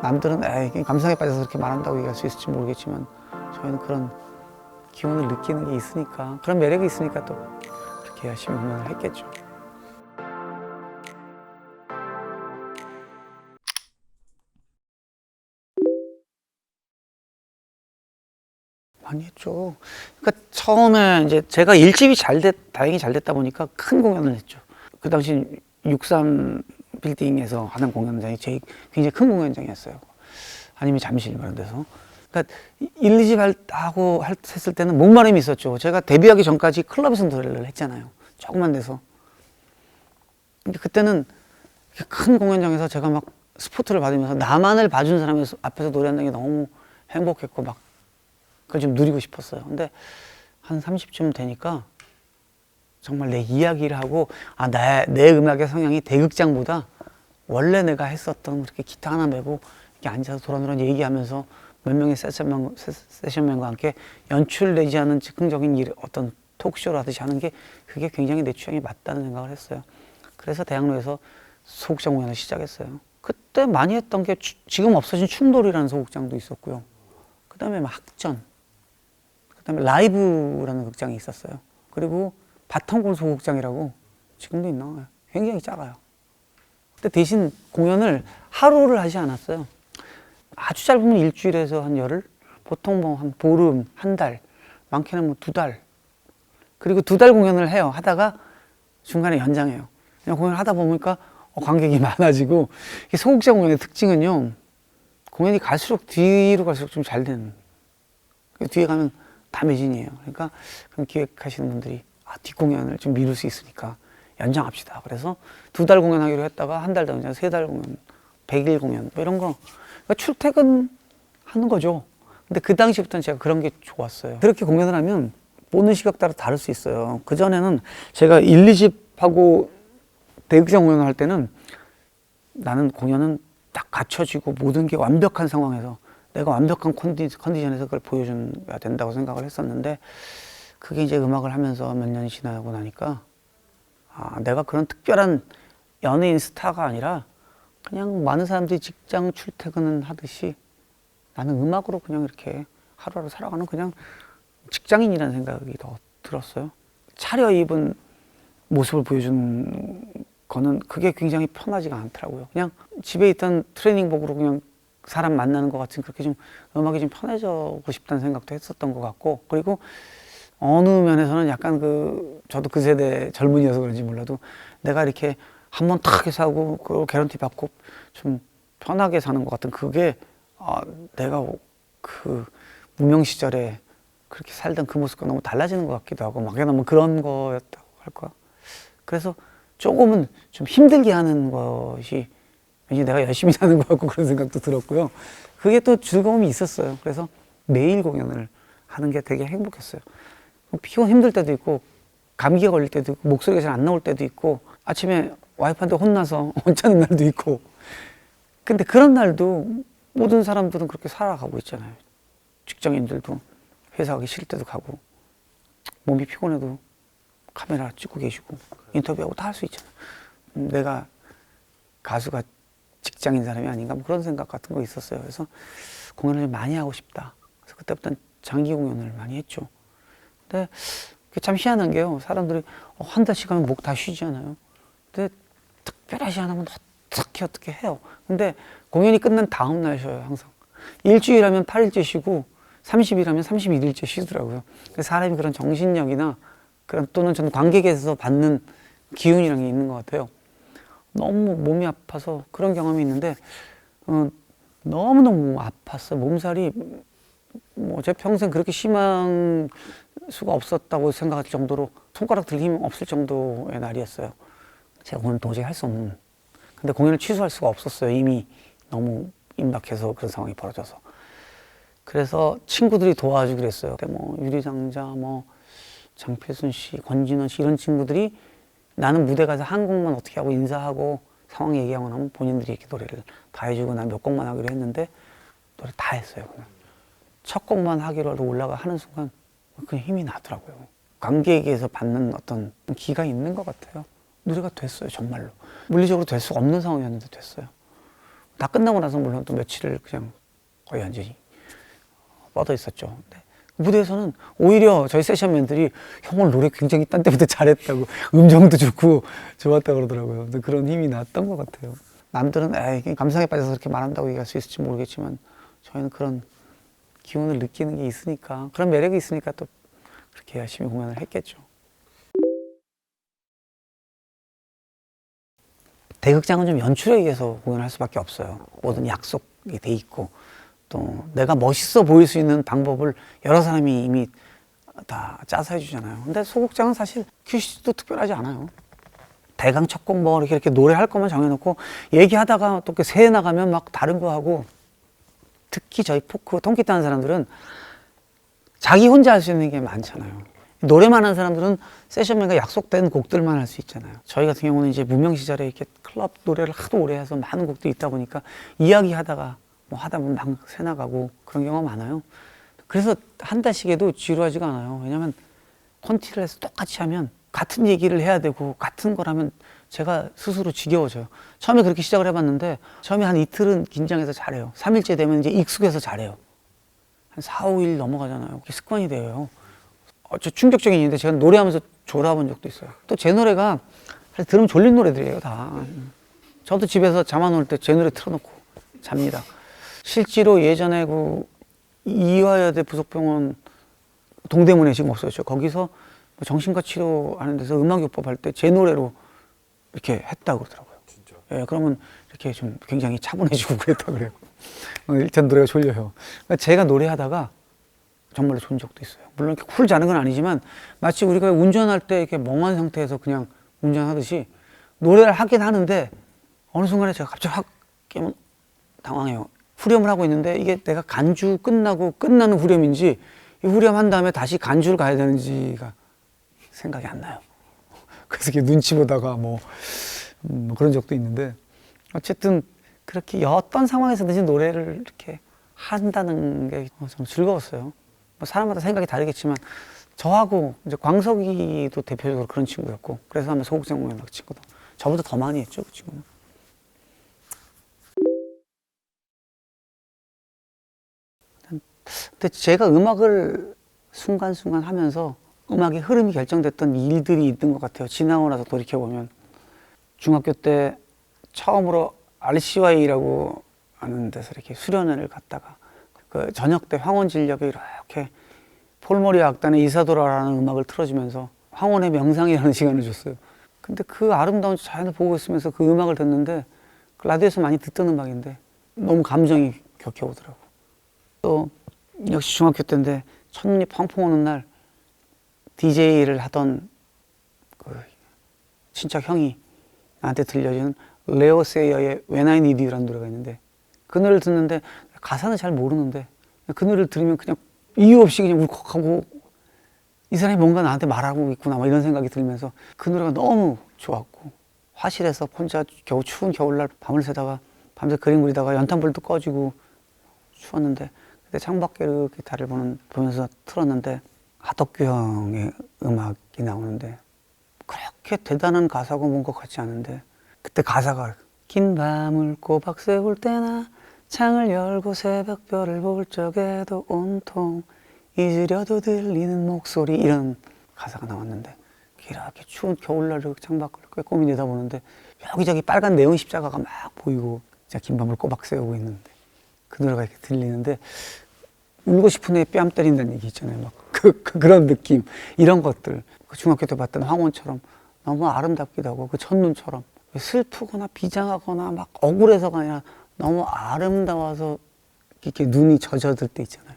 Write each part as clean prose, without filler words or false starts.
남들은 에이, 감성에 빠져서 그렇게 말한다고 얘기할 수 있을지 모르겠지만 저희는 그런 기운을 느끼는 게 있으니까, 그런 매력이 있으니까 또 그렇게 열심히 공연을 했겠죠. 많이 했죠. 그러니까 처음에 이제 제가 일집이 다행히 잘 됐다 보니까 큰 공연을 했죠. 그 당시 63 빌딩에서 하는 공연장이 굉장히 큰 공연장이었어요. 아니면 잠실 이런 데서. 그러니까 1, 2집 했을 때는 목마름이 있었죠. 제가 데뷔하기 전까지 클럽에서 노래를 했잖아요. 조그만 데서. 근데 그때는 큰 공연장에서 제가 막 스포트를 받으면서 나만을 봐준 사람 앞에서 노래한다는 게 너무 행복했고 막 그걸 좀 누리고 싶었어요. 근데 한 30쯤 되니까 정말 내 이야기를 하고 내 음악의 성향이 대극장보다 원래 내가 했었던 그렇게 기타 하나 메고 이렇게 앉아서 도란도란 얘기하면서 몇 명의 세션맨과 함께 연출되지 않은 즉흥적인 어떤 토크쇼를 하듯이 하는 게 그게 굉장히 내 취향에 맞다는 생각을 했어요. 그래서 대학로에서 소극장 공연을 시작했어요. 그때 많이 했던 게 지금 없어진 충돌이라는 소극장도 있었고요. 그 다음에 학전, 그 다음에 라이브라는 극장이 있었어요. 그리고 바텀골 소극장이라고 지금도 있나? 굉장히 작아요. 근데 대신 공연을 하루를 하지 않았어요. 아주 짧으면 일주일에서 한 열흘, 보통 뭐 한 보름, 한 달, 많게는 뭐 2달. 그리고 2달 공연을 해요. 하다가 중간에 연장해요. 그냥 공연을 하다 보니까 관객이 많아지고, 소극장 공연의 특징은요, 공연이 갈수록 뒤로 갈수록 좀 잘 되는. 뒤에 가면 다 매진이에요. 그러니까 그럼 기획하시는 분들이 뒷공연을 좀 미룰 수 있으니까 연장합시다. 그래서 2달 공연하기로 했다가 한 달 더 연장, 3달 공연, 100일 공연 뭐 이런 거. 그러니까 출퇴근하는 거죠. 근데 그 당시부터는 제가 그런 게 좋았어요. 그렇게 공연을 하면 보는 시각 따라 다를 수 있어요. 그전에는 제가 1, 2집 하고 대극장 공연을 할 때는 나는 공연은 딱 갖춰지고 모든 게 완벽한 상황에서 내가 완벽한 컨디션에서 그걸 보여줘야 된다고 생각을 했었는데, 그게 이제 음악을 하면서 몇 년이 지나고 나니까 내가 그런 특별한 연예인 스타가 아니라 그냥 많은 사람들이 직장 출퇴근을 하듯이 나는 음악으로 그냥 이렇게 하루하루 살아가는 그냥 직장인이라는 생각이 더 들었어요. 차려입은 모습을 보여주는 거는 그게 굉장히 편하지가 않더라고요. 그냥 집에 있던 트레이닝복으로 그냥 사람 만나는 것 같은, 그렇게 좀 음악이 좀 편해지고 싶다는 생각도 했었던 것 같고, 그리고 어느 면에서는 약간 저도 그 세대 젊은이여서 그런지 몰라도 내가 이렇게 한번 탁 해서 하고 그 개런티 받고 좀 편하게 사는 것 같은, 그게 내가 그 무명 시절에 그렇게 살던 그 모습과 너무 달라지는 것 같기도 하고, 막 너무 그런 거였다고 할까. 그래서 조금은 좀 힘들게 하는 것이 왠지 내가 열심히 사는 것 같고 그런 생각도 들었고요. 그게 또 즐거움이 있었어요. 그래서 매일 공연을 하는 게 되게 행복했어요. 피곤 힘들 때도 있고, 감기가 걸릴 때도 있고, 목소리가 잘 안 나올 때도 있고, 아침에 와이프한테 혼나서 혼자는 날도 있고. 근데 그런 날도 모든 사람들은 그렇게 살아가고 있잖아요. 직장인들도 회사 가기 싫을 때도 가고, 몸이 피곤해도 카메라 찍고 계시고 인터뷰하고 다 할 수 있잖아요. 내가 가수가 직장인 사람이 아닌가 뭐 그런 생각 같은 거 있었어요. 그래서 공연을 많이 하고 싶다. 그래서 그때부터 장기 공연을 많이 했죠. 근데 그게 참 희한한 게요, 사람들이 한 달씩 하면 목 다 쉬잖아요. 근데 특별하지 않으면 어떻게 해요. 근데 공연이 끝난 다음 날 쉬어요, 항상. 일주일 하면 8일째 쉬고 30일 하면 31일째 쉬더라고요. 그래서 사람이 그런 정신력이나 그런, 또는 저는 관객에서 받는 기운이라는 게 있는 것 같아요. 너무 몸이 아파서 그런 경험이 있는데, 너무너무 아팠어요. 몸살이 뭐 제 평생 그렇게 심한 수가 없었다고 생각할 정도로 손가락 들 힘이 없을 정도의 날이었어요. 제가 오늘 도저히 할 수 없는. 근데 공연을 취소할 수가 없었어요. 이미 너무 임박해서 그런 상황이 벌어져서. 그래서 친구들이 도와주기로 했어요. 뭐 유리상자, 뭐 장필순 씨, 권진원 씨 이런 친구들이 나는 무대 가서 한 곡만 어떻게 하고 인사하고 상황 얘기하고 나면 본인들이 이렇게 노래를 다 해주고 난 몇 곡만 하기로 했는데 노래 다 했어요. 그냥. 첫 곡만 하기로 하고 올라가 하는 순간 그냥 힘이 나더라고요. 관객에게서 받는 어떤 기가 있는 것 같아요. 노래가 됐어요, 정말로. 물리적으로 될 수 없는 상황이었는데 됐어요. 다 끝나고 나서 물론 또 며칠을 그냥 거의 완전히 뻗어 있었죠. 근데 무대에서는 오히려 저희 세션맨들이 형 오늘 노래 굉장히 딴 때보다 잘했다고, 음정도 좋고 좋았다 그러더라고요. 근데 그런 힘이 났던 것 같아요. 남들은 에이 감상에 빠져서 그렇게 말한다고 얘기할 수 있을지 모르겠지만 저희는 그런 기운을 느끼는 게 있으니까, 그런 매력이 있으니까 또 그렇게 열심히 공연을 했겠죠. 대극장은 좀 연출에 의해서 공연할 수밖에 없어요. 모든 약속이 돼 있고 또 내가 멋있어 보일 수 있는 방법을 여러 사람이 이미 다 짜서 해주잖아요. 근데 소극장은 사실 큐시도 특별하지 않아요. 대강 첫 곡 뭐 이렇게 노래할 것만 정해놓고 얘기하다가 또 새 나가면 막 다른 거 하고, 특히 저희 포크 통기타 하는 사람들은 자기 혼자 할 수 있는 게 많잖아요. 노래만 하는 사람들은 세션맨과 약속된 곡들만 할 수 있잖아요. 저희 같은 경우는 이제 무명 시절에 이렇게 클럽 노래를 하도 오래 해서 많은 곡들이 있다 보니까 이야기하다가 뭐 하다 보면 막 새 나가고 그런 경우가 많아요. 그래서 한 달씩 해도 지루하지가 않아요. 왜냐면 콘티를 해서 똑같이 하면 같은 얘기를 해야 되고 같은 거라면 제가 스스로 지겨워져요. 처음에 그렇게 시작을 해봤는데 처음에 한 이틀은 긴장해서 잘해요. 3일째 되면 이제 익숙해서 잘해요. 한 4, 5일 넘어가잖아요. 그게 습관이 돼요. 저 충격적인 일인데 제가 노래하면서 졸아본 적도 있어요. 또 제 노래가 사실 들으면 졸린 노래들이에요, 다. 저도 집에서 잠 안 올 때 제 노래 틀어놓고 잡니다. 실제로 예전에 그 이화여대 부속병원 동대문에 지금 없어졌죠. 거기서 정신과 치료하는 데서 음악요법 할 때 제 노래로 이렇게 했다고 그러더라고요. 진짜? 예, 그러면 이렇게 좀 굉장히 차분해지고 그랬다 그래요. 일단 노래가 졸려요. 그러니까 제가 노래하다가 정말로 존 적도 있어요. 물론 이렇게 쿨 자는 건 아니지만 마치 우리가 운전할 때 이렇게 멍한 상태에서 그냥 운전하듯이 노래를 하긴 하는데 어느 순간에 제가 갑자기 확 깨면 당황해요. 후렴을 하고 있는데 이게 내가 간주 끝나고 끝나는 후렴인지 이 후렴 한 다음에 다시 간주를 가야 되는지가 생각이 안 나요. 그래서 이렇게 눈치 보다가 뭐 그런 적도 있는데, 어쨌든 그렇게 어떤 상황에서든지 노래를 이렇게 한다는 게 좀 즐거웠어요. 뭐 사람마다 생각이 다르겠지만 저하고 이제 광석이도 대표적으로 그런 친구였고, 그래서 아마 소극장 공연 그 친구도 저보다 더 많이 했죠, 그 친구는. 근데 제가 음악을 순간순간 하면서 음악의 흐름이 결정됐던 일들이 있는 것 같아요. 지나고 나서 돌이켜보면 중학교 때 처음으로 RCY라고 하는 데서 이렇게 수련회를 갔다가 그 저녁 때 황혼진력에 이렇게 폴모리아 악단의 이사도라라는 음악을 틀어주면서 황혼의 명상이라는 시간을 줬어요. 근데 그 아름다운 자연을 보고 있으면서 그 음악을 듣는데 그 라디오에서 많이 듣던 음악인데 너무 감정이 격해오더라고. 또 역시 중학교 때인데 첫눈이 펑펑 오는 날 DJ를 하던 그 친척 형이 나한테 들려준 레오 세이어의 When I Need You라는 노래가 있는데, 그 노래를 듣는데 가사는 잘 모르는데 그 노래를 들으면 그냥 이유 없이 그냥 울컥하고 이 사람이 뭔가 나한테 말하고 있구나 막 이런 생각이 들면서 그 노래가 너무 좋았고, 화실에서 혼자 겨우 추운 겨울날 밤을 새다가 밤새 그림 그리다가 연탄불도 꺼지고 추웠는데 그때 창밖에 이렇게 달을 보면서 틀었는데 하덕규 형의 음악이 나오는데 그렇게 대단한 가사고 뭔 것 같지 않은데 그때 가사가 긴 밤을 꼬박 새울 때나 창을 열고 새벽별을 볼 적에도 온통 잊으려도 들리는 목소리, 이런 가사가 나왔는데 이렇게 추운 겨울날 창밖을 꿰꼼히 내다보는데 여기저기 빨간 네온 십자가가 막 보이고 진짜 긴 밤을 꼬박 새우고 있는데 그 노래가 이렇게 들리는데 울고 싶은 애 뺨 때린다는 얘기 있잖아요. 막 그런 느낌, 이런 것들. 그 중학교 때 봤던 황혼처럼 너무 아름답기도 하고 그 첫눈처럼 슬프거나 비장하거나 막 억울해서가 아니라 너무 아름다워서 이렇게 눈이 젖어들 때 있잖아요.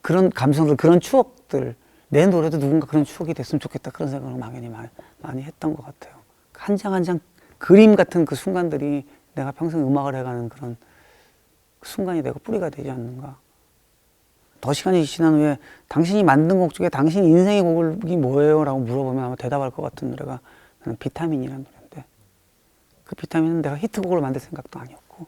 그런 감성들, 그런 추억들, 내 노래도 누군가 그런 추억이 됐으면 좋겠다, 그런 생각을 막연히 많이 했던 것 같아요. 한 장 한 장 그림 같은 그 순간들이 내가 평생 음악을 해가는 그런 순간이 되고 뿌리가 되지 않는가. 더 시간이 지난 후에 당신이 만든 곡 중에 당신 인생의 곡이 뭐예요? 라고 물어보면 아마 대답할 것 같은 노래가 나는 비타민이라는 노래인데, 그 비타민은 내가 히트곡으로 만들 생각도 아니었고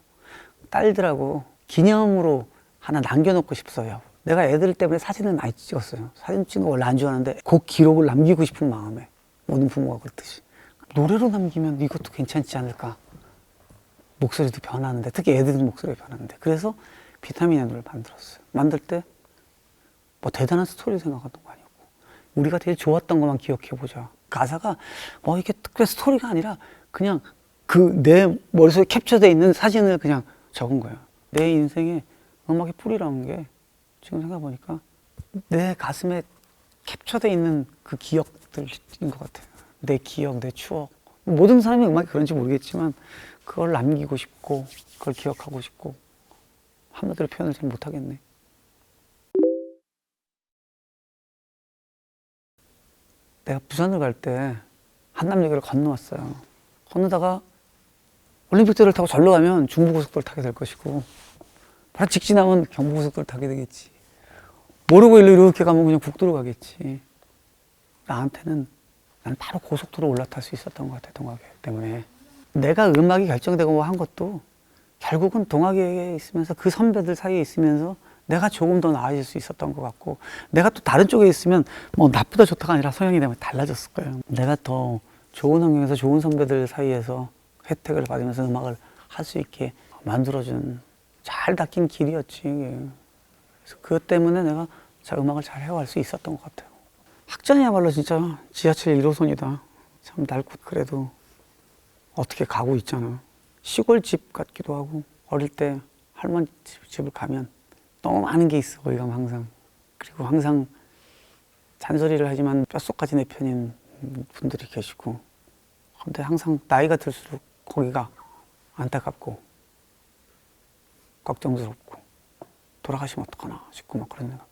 딸들하고 기념으로 하나 남겨놓고 싶어요. 내가 애들 때문에 사진을 많이 찍었어요. 사진 찍는 거 원래 안 좋아하는데 곡 기록을 남기고 싶은 마음에, 모든 부모가 그렇듯이 노래로 남기면 이것도 괜찮지 않을까. 목소리도 변하는데, 특히 애들 목소리가 변하는데, 그래서 비타민 N을 만들었어요. 만들 때 뭐 대단한 스토리 생각했던 거 아니었고, 우리가 제일 좋았던 것만 기억해보자. 가사가 뭐 이게 특별한 스토리가 아니라 그냥 그 내 머릿속에 캡처되어 있는 사진을 그냥 적은 거예요. 내 인생에 음악의 뿌리라는 게 지금 생각해보니까 내 가슴에 캡처되어 있는 그 기억들인 것 같아요. 내 기억, 내 추억. 모든 사람이 음악이 그런지 모르겠지만 그걸 남기고 싶고, 그걸 기억하고 싶고, 한마디로 표현을 잘 못하겠네. 내가 부산을 갈 때 한남역을 건너왔어요. 건너다가 올림픽대로를 타고 절로 가면 중부고속도로를 타게 될 것이고, 바로 직진하면 경부고속도로를 타게 되겠지. 모르고 일로 이렇게 가면 그냥 국도로 가겠지. 나한테는 난 바로 고속도로 올라탈 수 있었던 것 같아, 동학에 때문에. 내가 음악이 결정되고 한 것도 결국은 동학에 있으면서 그 선배들 사이에 있으면서 내가 조금 더 나아질 수 있었던 것 같고, 내가 또 다른 쪽에 있으면 뭐 나쁘다 좋다가 아니라 성향이 되면 달라졌을 거예요. 내가 더 좋은 환경에서 좋은 선배들 사이에서 혜택을 받으면서 음악을 할 수 있게 만들어준 잘 닦인 길이었지. 그래서 그것 때문에 내가 음악을 잘 해갈 수 있었던 것 같아요. 학전이야말로 진짜 지하철 1호선이다. 참 낡고 그래도 어떻게 가고 있잖아. 시골집 같기도 하고, 어릴 때 할머니 집을 가면 너무 많은 게 있어, 거기 가면 항상. 그리고 항상 잔소리를 하지만 뼛속까지 내 편인 분들이 계시고, 근데 항상 나이가 들수록 거기가 안타깝고 걱정스럽고 돌아가시면 어떡하나 싶고 막 그런 생각.